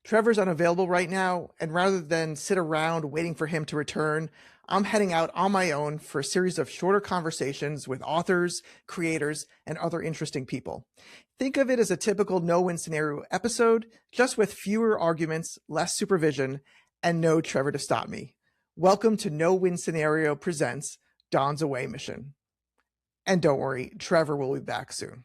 Trevor's unavailable right now, and rather than sit around waiting for him to return, I'm heading out on my own for a series of shorter conversations with authors, creators, and other interesting people. Think of it as a typical no-win scenario episode, just with fewer arguments, less supervision, and no Trevor to stop me. Welcome to No Win Scenario presents Dawn's Away Mission. And don't worry, Trevor will be back soon.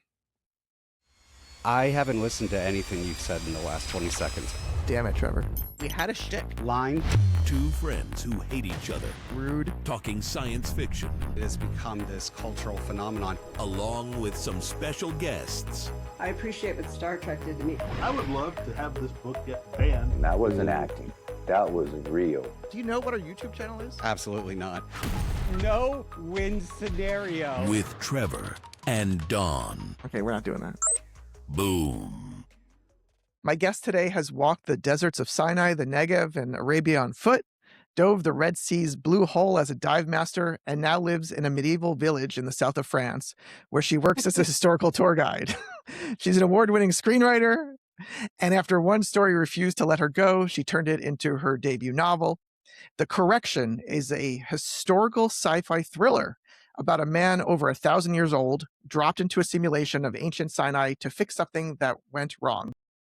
I haven't listened to anything you've said in the last 20 seconds. Damn it, Trevor. We had a shtick. Lying. Two friends who hate each other, Rude. talking science fiction, It has become this cultural phenomenon. along with some special guests. I appreciate what Star Trek did to me. I would love to have this book get banned. That wasn't acting. That was real. Do you know what our YouTube channel is? Absolutely not. No win scenario. With Trevor and Dawn. Okay, we're not doing that. Boom. My guest today has walked the deserts of Sinai, the Negev, and Arabia on foot, dove the Red Sea's blue hole as a dive master, and now lives in a medieval village in the south of France, where she works as a historical tour guide. She's an award-winning screenwriter, and after one story refused to let her go, she turned it into her debut novel. The Correction is a historical sci-fi thriller about a man over 1,000 years old dropped into a simulation of ancient Sinai to fix something that went wrong.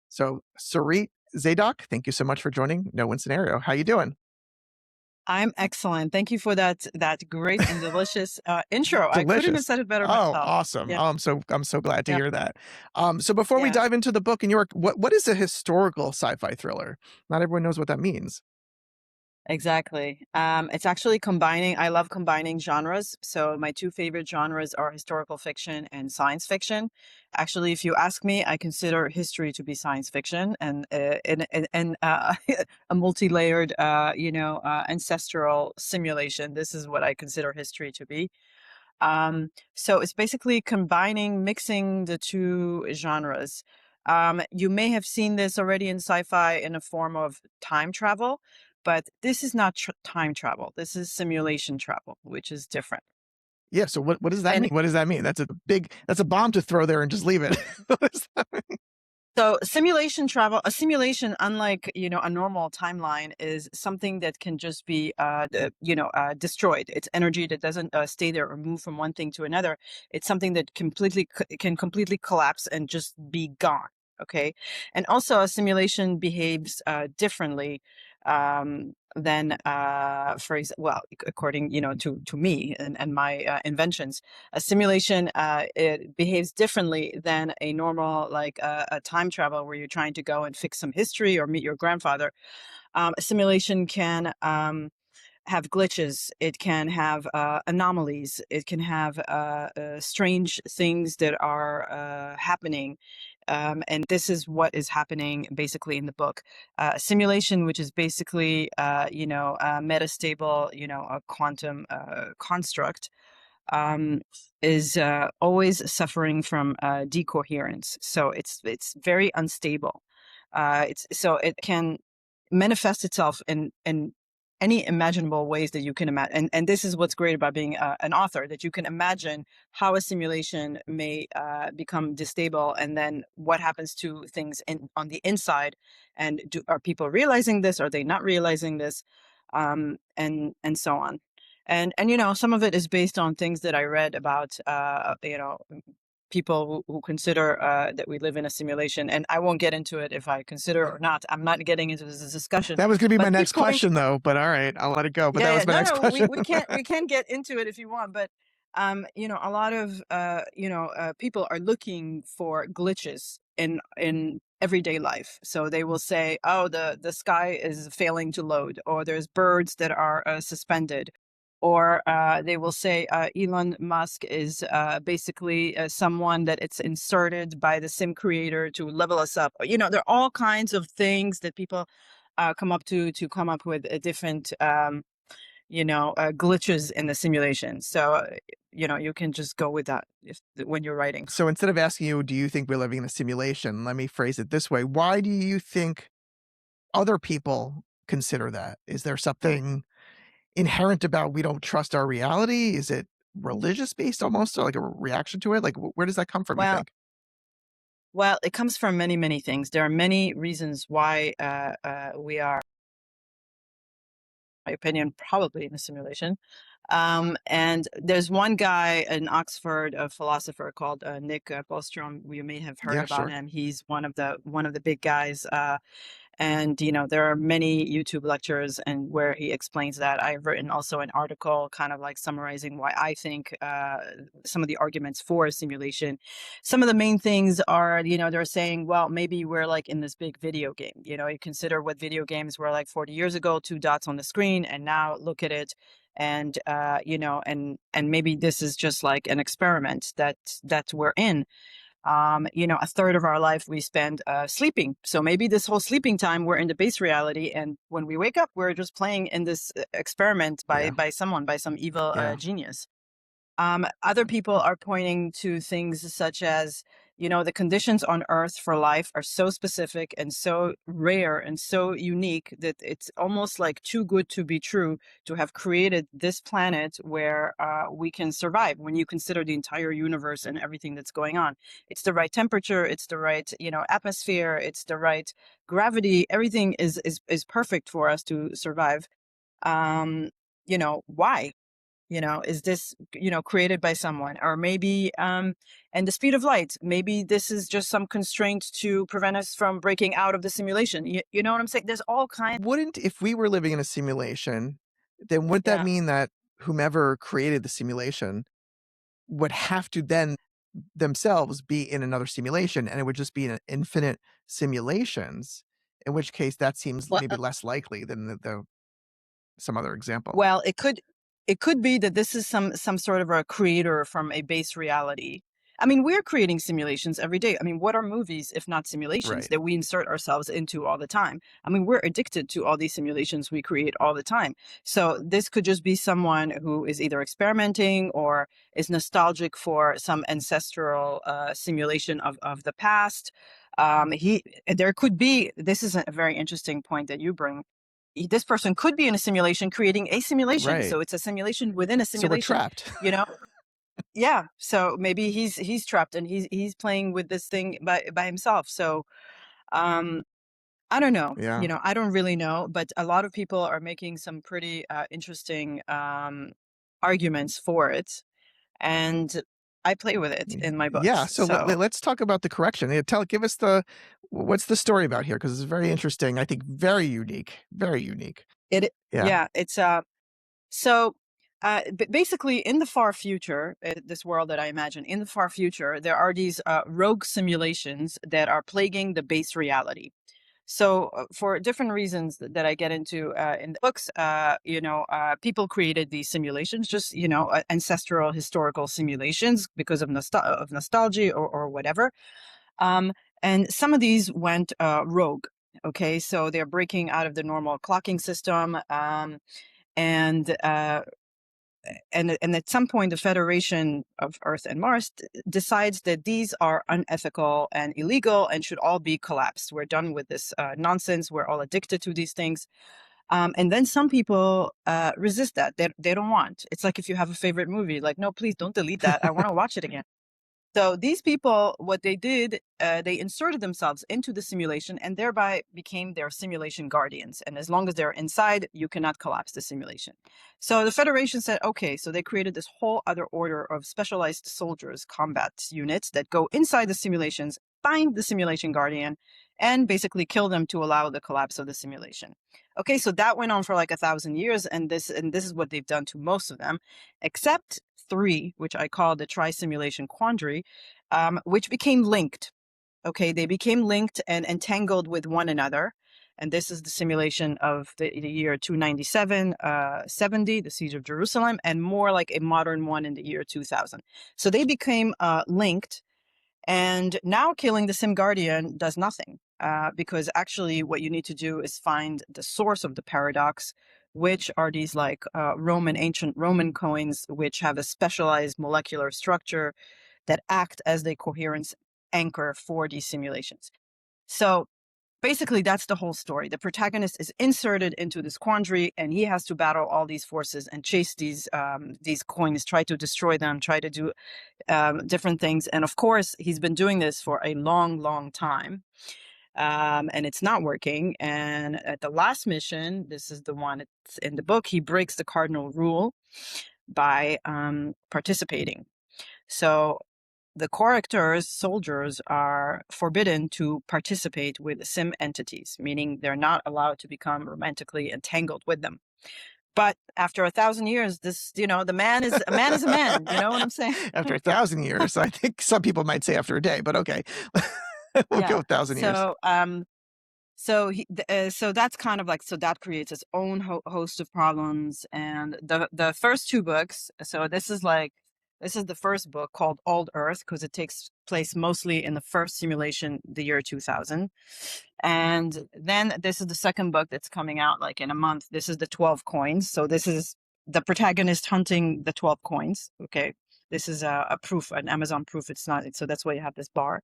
So, Sarit Zadok, thank you so much for joining No Win Scenario. How you doing? I'm excellent. Thank you for that great and delicious intro. I couldn't have Delicious. said it better Oh, myself. awesome. Yeah. Oh, I'm so glad to Yeah. hear that. So before we Yeah. dive into the book and your work, what is a historical sci-fi thriller? Not everyone knows what that means. Exactly. It's actually combining. I love combining genres. So my two favorite genres are historical fiction and science fiction. Actually, if you ask me, I consider history to be science fiction and a multi-layered, ancestral simulation. This is what I consider history to be. So it's basically mixing the two genres. You may have seen this already in sci-fi in a form of time travel, but this is not time travel. This is simulation travel, which is different. Yeah. So what does that And mean? What does that mean? That's a bomb to throw there and just leave it. What does that mean? so simulation travel, a simulation, unlike, a normal timeline, is something that can just be, destroyed. It's energy that doesn't stay there or move from one thing to another. It's something that can completely collapse and just be gone. Okay. And also a simulation behaves differently than, according, to me and my inventions, a simulation, it behaves differently than a normal, like a time travel where you're trying to go and fix some history or meet your grandfather. A simulation can have glitches. It can have anomalies. It can have strange things that are happening. And this is what is happening basically in the book. A simulation, which is basically, a metastable, a quantum construct, is always suffering from decoherence. So it's very unstable. So it can manifest itself in any imaginable ways that you can imagine. And this is what's great about being an author, that you can imagine how a simulation may become destable, and then what happens to things on the inside. And are people realizing this? Are they not realizing this? And so on. And some of it is based on things that I read about, people who consider that we live in a simulation. And I won't get into it if I consider or not. I'm not getting into this discussion. That was going to be my But next keep going. question, though. But all right, I'll let it go. But that was my next question. We can get into it if you want. But a lot of people are looking for glitches in everyday life. So they will say, oh, the sky is failing to load, or there's birds that are suspended. Or they will say Elon Musk is basically someone that it's inserted by the sim creator to level us up. There are all kinds of things that people come up to come up with a different, glitches in the simulation. So, you can just go with that when you're writing. So instead of asking you, do you think we're living in a simulation? Let me phrase it this way. Why do you think other people consider that? Is there something inherent about we don't trust our reality? Is it religious based almost, or like a reaction to it? Like where does that come from, you Well, think? Well, it comes from many, many things. There are many reasons why we are, in my opinion, probably in a simulation. And there's one guy in Oxford, a philosopher called Nick Bostrom. You may have heard Yeah, about sure. him. He's one of the big guys. And there are many YouTube lectures and where he explains that. I've written also an article kind of like summarizing why I think some of the arguments for simulation. Some of the main things are, they're saying, well, maybe we're like in this big video game. You consider what video games were like 40 years ago, two dots on the screen, and now look at it. And and maybe this is just like an experiment that we're in. A third of our life we spend sleeping. So maybe this whole sleeping time, we're in the base reality. And when we wake up, we're just playing in this experiment Yeah, by some evil yeah. genius. Other people are pointing to things such as, the conditions on Earth for life are so specific and so rare and so unique that it's almost like too good to be true to have created this planet where we can survive when you consider the entire universe and everything that's going on. It's the right temperature, it's the right, atmosphere, it's the right gravity. Everything is perfect for us to survive. Why? Is this, created by someone? Or maybe, and the speed of light, maybe this is just some constraint to prevent us from breaking out of the simulation. You know what I'm saying? There's all kinds. Wouldn't if we were living in a simulation, then wouldn't that Yeah. mean that whomever created the simulation would have to then themselves be in another simulation, and it would just be an infinite simulations, in which case that seems Well, maybe less likely than the some other example. Well, it could be that this is some sort of a creator from a base reality. I mean, we're creating simulations every day. I mean, what are movies if not simulations Right. that we insert ourselves into all the time? I mean, we're addicted to all these simulations we create all the time. So this could just be someone who is either experimenting or is nostalgic for some ancestral simulation of the past. There could be, this is a very interesting point that you bring. This person could be in a simulation creating a simulation. Right. So it's a simulation within a So we're simulation, trapped. you know? Yeah. So maybe he's trapped and he's playing with this thing by himself. So um I don't know. Yeah. I don't really know, but a lot of people are making some pretty interesting arguments for it. And I play with it in my Yeah, books. so So let's talk about the correction. Yeah, give us what's the story about here? Because it's very interesting. I think very unique. Very unique. it Yeah. yeah, it's so, basically, in the far future, this world that I imagine, in the far future, there are these rogue simulations that are plaguing the base reality. So, for different reasons that I get into in the books, people created these simulations, just ancestral historical simulations because of nostalgia or whatever. Um, and some of these went rogue. Okay, so they're breaking out of the normal clocking system. And and at some point the Federation of Earth and Mars decides that these are unethical and illegal and should all be collapsed. We're done with this nonsense. We're all addicted to these things. And then some people resist that. They don't want. It's like if you have a favorite movie, like, no, please don't delete that. I want to watch it again. So these people, what they did, they inserted themselves into the simulation and thereby became their simulation guardians. And as long as they're inside, you cannot collapse the simulation. So the Federation said, okay, so they created this whole other order of specialized soldiers, combat units that go inside the simulations, find the simulation guardian, and basically kill them to allow the collapse of the simulation. Okay, so that went on for like 1,000 years, and this is what they've done to most of them, except three, which I call the tri-simulation quandary, which became linked. Okay, they became linked and entangled with one another. And this is the simulation of the year 297, 70, the siege of Jerusalem, and more like a modern one in the year 2000. So they became linked. And now killing the Sim Guardian does nothing because actually what you need to do is find the source of the paradox, which are these like ancient Roman coins, which have a specialized molecular structure that act as the coherence anchor for these simulations. So basically that's the whole story. The protagonist is inserted into this quandary, and he has to battle all these forces and chase these coins, try to destroy them, try to do different things. And of course, he's been doing this for a long, long time. And it's not working. And at the last mission, this is the one it's in the book, he breaks the cardinal rule by participating. So the characters, soldiers, are forbidden to participate with sim entities, meaning they're not allowed to become romantically entangled with them. But after 1,000 years, this, the man is a man is a man. You know what I'm saying? After 1,000 years, I think some people might say after a day, but okay. We'll go 1,000 years. So that's kind of like, so that creates its own host of problems. And the first two books, so this is the first book called Old Earth, because it takes place mostly in the first simulation, the year 2000. And then this is the second book that's coming out like in a month. This is the 12 coins. So this is the protagonist hunting the 12 coins. Okay. This is a proof, an Amazon proof. It's not, so that's why you have this bar.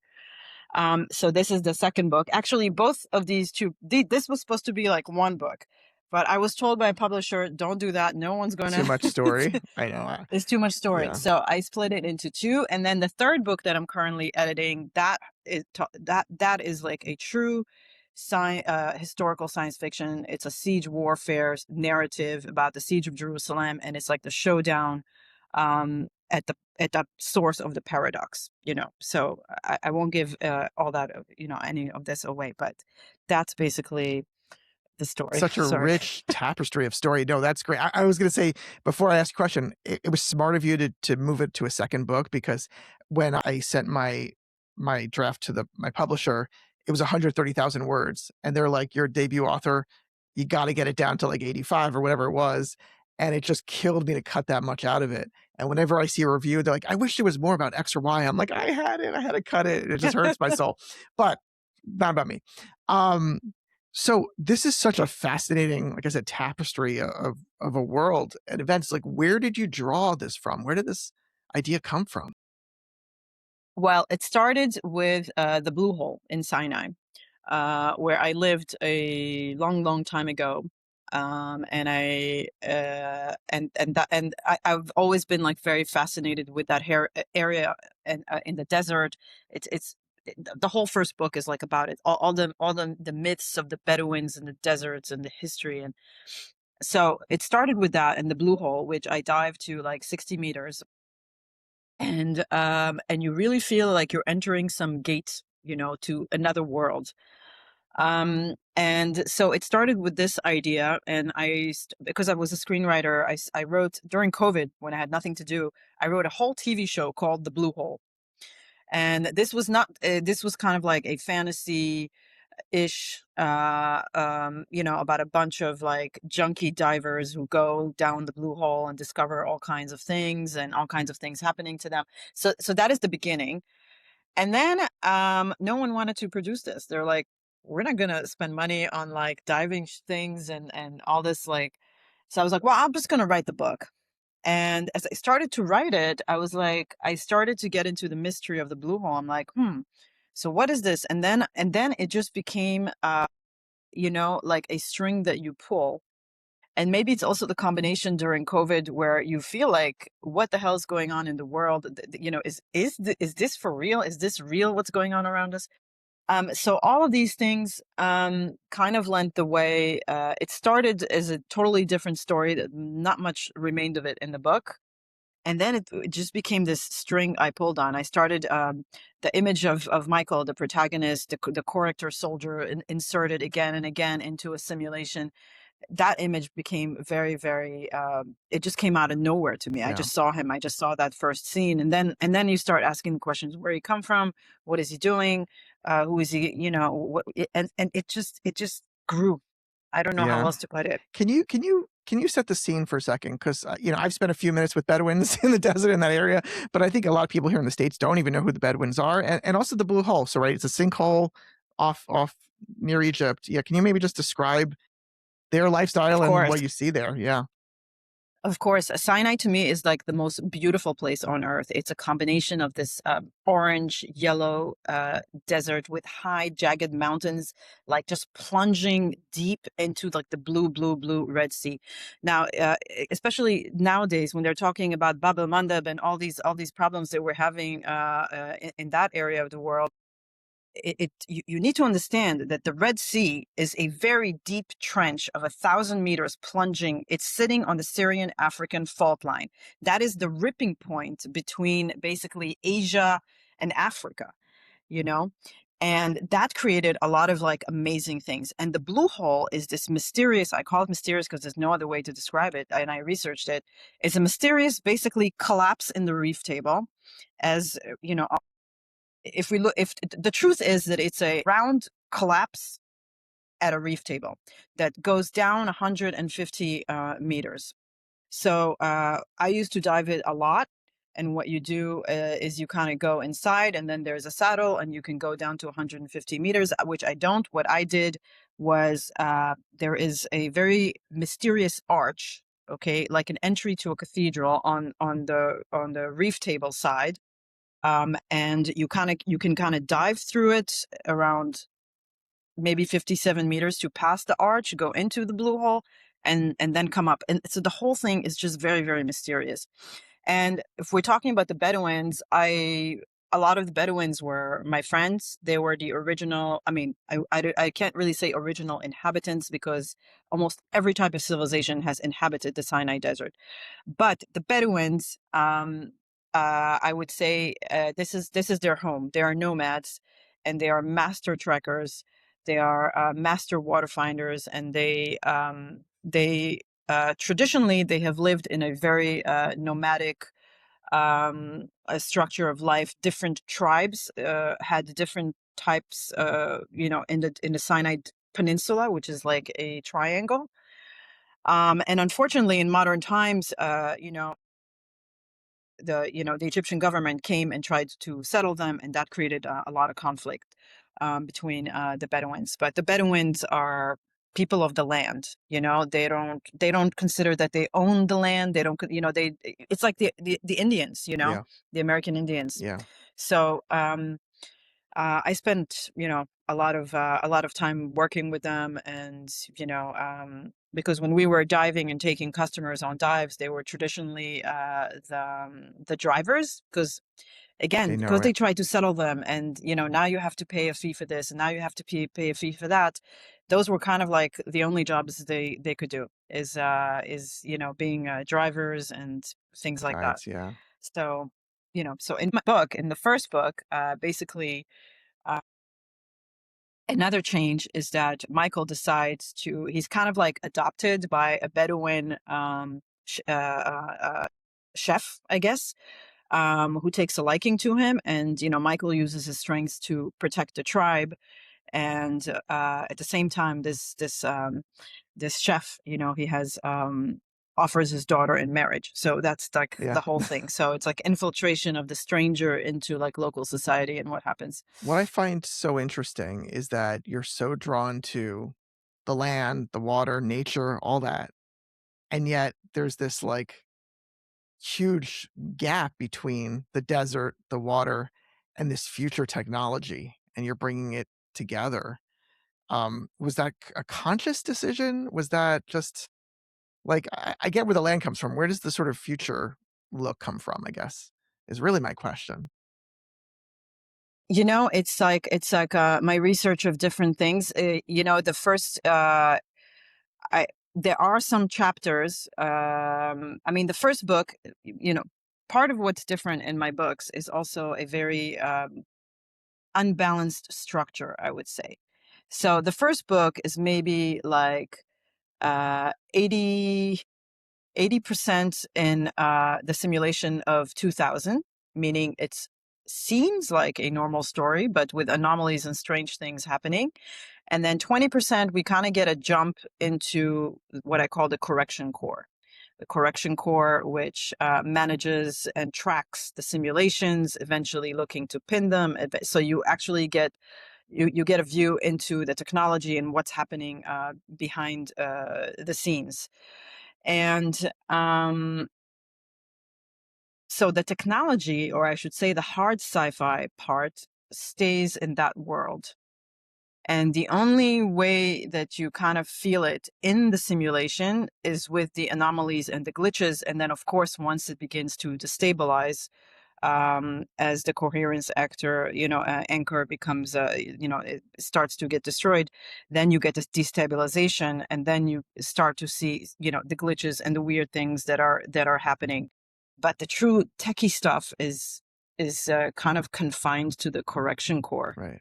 So this is the second book. Actually, both of these two, this was supposed to be like one book, but I was told by a publisher, don't do that. No one's going to. Too much story. I know. There's too much story. Yeah. So I split it into two. And then the third book that I'm currently editing, that is like a true historical science fiction. It's a siege warfare narrative about the siege of Jerusalem. And it's like the showdown at the source of the paradox, So I won't give all that, any of this away, but that's basically the story. Such a rich tapestry of story. No, that's great. I was going to say, before I ask a question, it was smart of you to move it to a second book, because when I sent my draft to my publisher, it was 130,000 words. And they're like, you're a debut author. You got to get it down to like 85 or whatever it was. And it just killed me to cut that much out of it. And whenever I see a review, they're like, I wish it was more about X or Y. I'm like, I had to cut it. It just hurts my soul. But not about me. So this is such a fascinating, like I said, tapestry of a world and events. Like, where did you draw this from? Where did this idea come from? Well, it started with the Blue Hole in Sinai, where I lived a long, long time ago. And I've always been like very fascinated with that area and in the desert. It's the whole first book is like about it, all the myths of the Bedouins and the deserts and the history. And so it started with that and the Blue Hole, which I dived to like 60 meters. And you really feel like you're entering some gate, to another world. And so it started with this idea, and because I was a screenwriter, I wrote during COVID when I had nothing to do. I wrote a whole TV show called The Blue Hole, and this was not. This was kind of like a fantasy ish, about a bunch of like junkie divers who go down the Blue Hole and discover all kinds of things and all kinds of things happening to them. So that is the beginning. And then no one wanted to produce this. They're like, we're not going to spend money on like diving things and all this. Like, so I was like, well, I'm just going to write the book. And as I started to write it, I was like, I started to get into the mystery of the Blue Hole. I'm like, so what is this? And then it just became, like a string that you pull. And maybe it's also the combination during COVID where you feel like, what the hell is going on in the world? Is this for real? Is this real? What's going on around us? So all of these things kind of lent the way. It started as a totally different story that not much remained of it in the book. And then it just became this string I pulled on. I started the image of Michael, the protagonist, the character soldier, inserted again and again into a simulation. That image became very, very, it just came out of nowhere to me. Yeah. I just saw him. I just saw that first scene. And then you start asking the questions, where he come from? What is he doing? Who is he? And it just grew. I don't know how else to put it. Can you set the scene for a second? Because, I've spent a few minutes with Bedouins in the desert in that area, but I think a lot of people here in the States don't even know who the Bedouins are. And also the Blue Hole. So, right, it's a sinkhole off near Egypt. Yeah. Can you maybe just describe their lifestyle and what you see there? Yeah. Of course, Sinai to me is like the most beautiful place on earth. It's a combination of this orange, yellow desert with high, jagged mountains, like just plunging deep into like the blue, blue, blue Red Sea. Now, especially nowadays when they're talking about Bab el-Mandeb and all these problems that we're having in that area of the world, you need to understand that the Red Sea is a very deep trench of 1,000 meters plunging. It's sitting on the Syrian-African fault line. That is the ripping point between basically Asia and Africa, you know? And that created a lot of like amazing things. And the blue hole is this mysterious, I call it mysterious because there's no other way to describe it. And I researched it. It's a mysterious, basically collapse in the reef table as, if we look, if the truth is that it's a round collapse at a reef table that goes down 150 meters. So I used to dive it a lot. And what you do is you kind of go inside, and then there's a saddle, and you can go down to 150 meters, which I don't. What I did was there is a very mysterious arch, okay, like an entry to a cathedral on the reef table side, and you can kind of dive through it around maybe 57 meters to pass the arch, go into the blue hole, and then come up. And so the whole thing is just very, very mysterious. And if we're talking about the Bedouins, a lot of the Bedouins were my friends. They were the original. I mean, I can't really say original inhabitants because almost every type of civilization has inhabited the Sinai Desert. But the Bedouins, I would say, this is their home. They are nomads, and they are master trekkers. They are master water finders, and they traditionally they have lived in a very nomadic a structure of life. Different tribes had different types, in the Sinai Peninsula, which is like a triangle. And unfortunately, in modern times, the Egyptian government came and tried to settle them, and that created a lot of conflict between the Bedouins. But the Bedouins are people of the land. They don't consider that they own the land. They don't. It's like the Indians. Yeah. The American Indians. Yeah. So I spent a lot of time working with them, and because when we were diving and taking customers on dives, they were traditionally the drivers, because They again, know because it. they tried to settle them, and now you have to pay a fee for this, and now you have to pay a fee for that. Those were kind of like the only jobs they could do, is being drivers and things like that. Guides. Yeah. So so in my book, in the first book, basically, uh, another change is that Michael decides he's kind of like adopted by a Bedouin chef, I guess, who takes a liking to him. And, Michael uses his strengths to protect the tribe. And at the same time, this chef, he has offers his daughter in marriage. So that's like Yeah. the whole thing. So it's like infiltration of the stranger into like local society, and what happens. What I find so interesting is that you're so drawn to the land, the water, nature, all that. And yet there's this like huge gap between the desert, the water, and this future technology, and you're bringing it together. Was that a conscious decision? Was that just like I get where the land comes from. Where does the sort of future look come from, I guess, is really my question. It's like my research of different things. The first I there are some chapters. I mean, the first book, part of what's different in my books is also a very unbalanced structure, I would say. So the first book is maybe like 80% in the simulation of 2000, meaning it seems like a normal story, but with anomalies and strange things happening. And then 20%, we kind of get a jump into what I call the correction core. The correction core, which manages and tracks the simulations, eventually looking to pin them. So you actually get you get a view into the technology and what's happening behind the scenes. And so the technology, or I should say the hard sci-fi part, stays in that world. And the only way that you kind of feel it in the simulation is with the anomalies and the glitches. And then, of course, once it begins to destabilize, as the coherence anchor becomes, it starts to get destroyed, then you get this destabilization, and then you start to see, the glitches and the weird things that are happening. But the true techie stuff is kind of confined to the correction core. Right.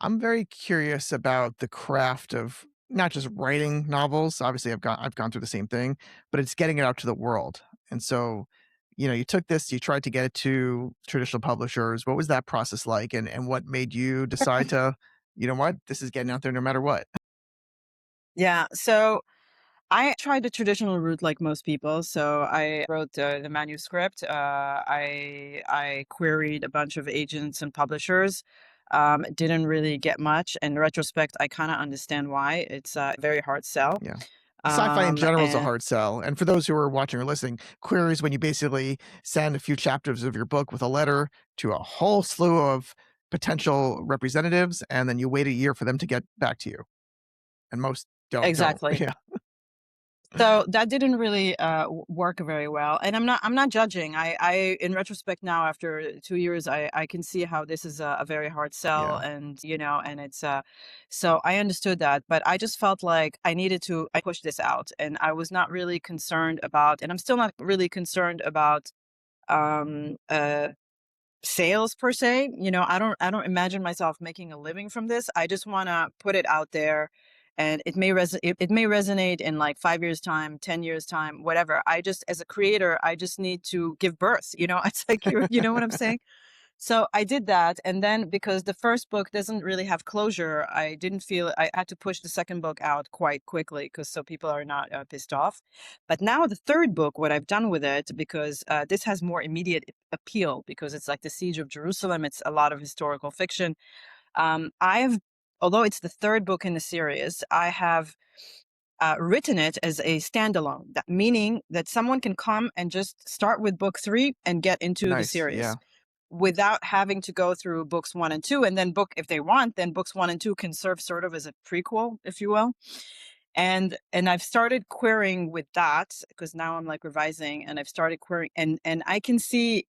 I'm very curious about the craft of not just writing novels. Obviously, I've gone through the same thing, but it's getting it out to the world. And so, you took this, you tried to get it to traditional publishers. What was that process like, and what made you decide to, you know what, this is getting out there no matter what? Yeah. So I tried the traditional route like most people. So I wrote the manuscript. I queried a bunch of agents and publishers. Didn't really get much. In retrospect, I kind of understand why. It's a very hard sell. Yeah. Sci-fi in general is a And hard sell. And for those who are watching or listening, queries when you basically send a few chapters of your book with a letter to a whole slew of potential representatives, and then you wait a year for them to get back to you. And most don't. exactly. Yeah. So that didn't really work very well. And I'm not judging. In retrospect now, after 2 years, I can see how this is a very hard sell, Yeah. and and it's so I understood that, but I just felt like I push this out, and I was not really concerned about, and I'm still not really concerned about um uh sales per se. I don't imagine myself making a living from this. I just want to put it out there, and it may resonate in like 5 years time, 10 years time, whatever. I just, as a creator, I just need to give birth. It's like, you know what I'm saying? So I did that, and then because the first book doesn't really have closure, I didn't feel I had to push the second book out quite quickly, because so people are not pissed off. But now the third book, what I've done with it, because this has more immediate appeal, because it's like the Siege of Jerusalem. It's a lot of historical fiction. Although it's the third book in the series, I have written it as a standalone. That meaning that someone can come and just start with book 3 and get into the Nice. Yeah. series without having to go through books 1 and 2. And then if they want, then books 1 and 2 can serve sort of as a prequel, if you will. And I've started querying with that, because now I'm like revising, and I've started querying, and I can see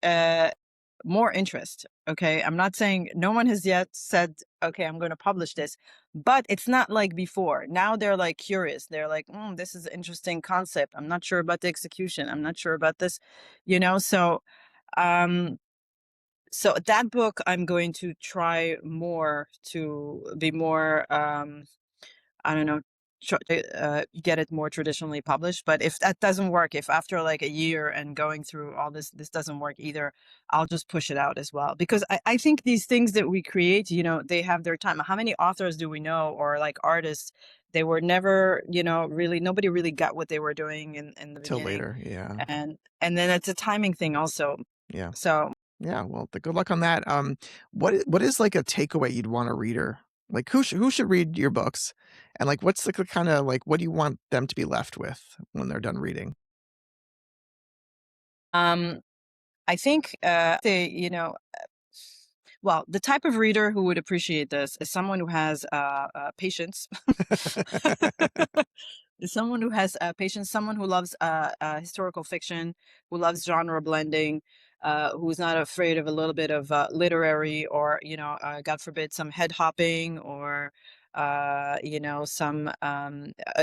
more interest. Okay, I'm not saying, no one has yet said, okay, I'm going to publish this, but it's not like before. Now they're like curious. They're like, this is an interesting concept. I'm not sure about the execution. I'm not sure about this, so um so that book, I'm going to try more to be more, I don't know, try to get it more traditionally published. But if that doesn't work, if after like a year and going through all this doesn't work either, I'll just push it out as well. Because I think these things that we create, they have their time. How many authors do we know, or like artists? They were never, really, nobody really got what they were doing in the Till beginning. later. Yeah. And then it's a timing thing also. Yeah. So Yeah. Well, good luck on that. What is like a takeaway you'd want a reader? Like who should read your books? And like what's like the kind of like what do you want them to be left with when they're done reading? um I think well, the type of reader who would appreciate this is someone who has patience. Is someone who has patience, someone who loves historical fiction, who loves genre blending, who's not afraid of a little bit of literary, or God forbid, some head hopping, or some a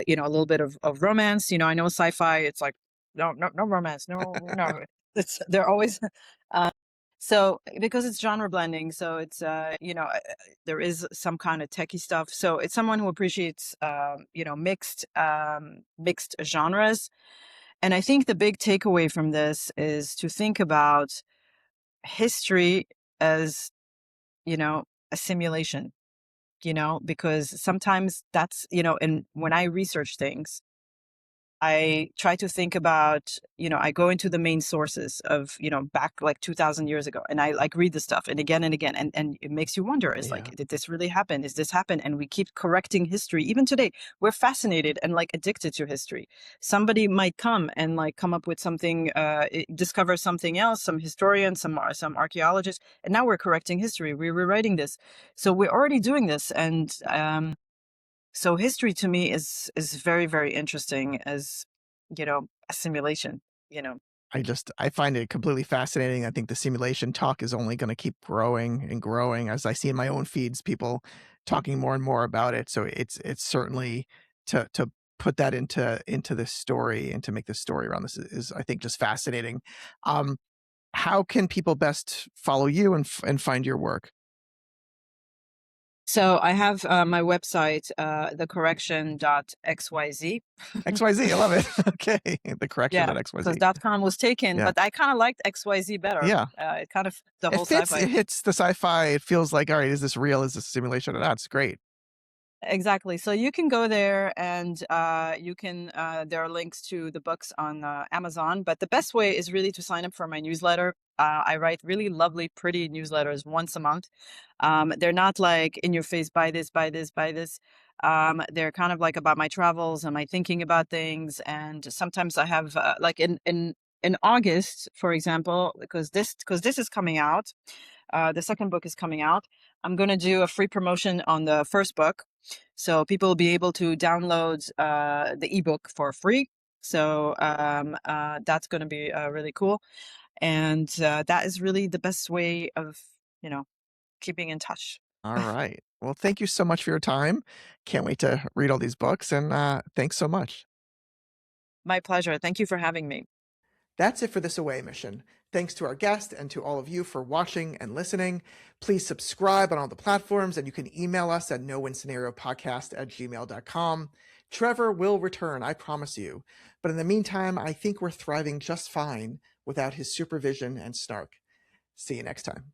little bit of romance. I know sci-fi. It's like, no, no, no romance, no. They're always. So because it's genre blending, so it's there is some kind of techie stuff. So it's someone who appreciates mixed genres. And I think the big takeaway from this is to think about history as, a simulation, because sometimes that's, and when I research things, I try to think about, I go into the main sources of, back like 2000 years ago, and I like read the stuff and again, and it makes you wonder, is Yeah. like, did this really happen? Is this happen? And we keep correcting history. Even today, we're fascinated and like addicted to history. Somebody might come and like come up with something, discover something else, some historian, some archaeologist, and now we're correcting history. We're rewriting this. So we're already doing this. And, so history to me is very, very interesting as, a simulation, you know. I find it completely fascinating. I think the simulation talk is only going to keep growing and growing as I see in my own feeds, people talking more and more about it. So it's certainly to put that into this story and to make this story around this is I think just fascinating. Um, how can people best follow you and find your work? So I have my website, thecorrection.xyz. XYZ, I love it. Okay, the correction Yeah, at because XYZ. .com was taken, Yeah, but I kind of liked XYZ better. yeah. It kind of the It whole fits. sci-fi. It hits the sci-fi. It feels like, all right, is this real? Is this a simulation? That's great. Exactly. So you can go there and you can, there are links to the books on Amazon, but the best way is really to sign up for my newsletter. I write really lovely, pretty newsletters once a month. They're not like in your face, buy this, buy this, buy this. They're kind of like about my travels and my thinking about things. And sometimes I have like in August, for example, because this is coming out, the second book is coming out. I'm going to do a free promotion on the first book. So people will be able to download the ebook for free. So that's going to be really cool. And that is really the best way of, you know, keeping in touch. All right. Well, thank you so much for your time. Can't wait to read all these books, and thanks so much. My pleasure. Thank you for having me. That's it for this away mission. Thanks to our guest and to all of you for watching and listening. Please subscribe on all the platforms, and you can email us at nowin-scenario-podcast@gmail.com. Trevor will return, I promise you. But in the meantime, I think we're thriving just fine without his supervision and snark. See you next time.